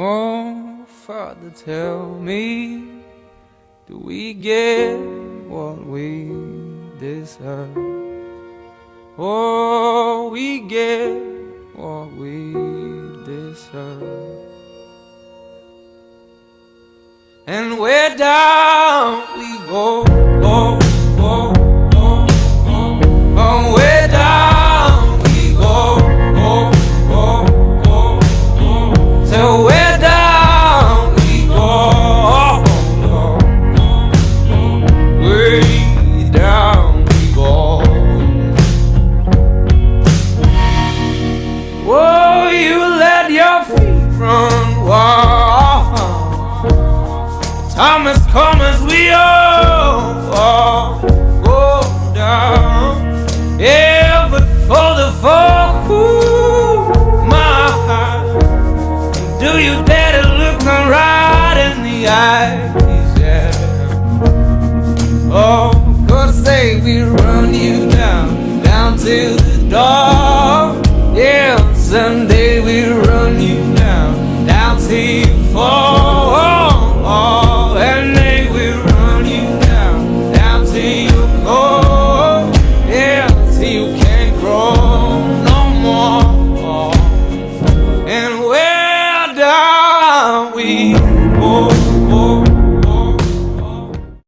Oh, Father, tell me, do we get what we deserve? Oh, we get what we deserve. And where down we go, go, go, go, go. Oh, where down we go, go, go, go, go. So where down we go, go, go. Way down we go. Oh, you let your feet run wild. Time has come as we all go down. Yeah, but for the fall, ooh, my heart, do you dare to look me right in the eyes? Yeah. Oh, 'cause say we run you down, down to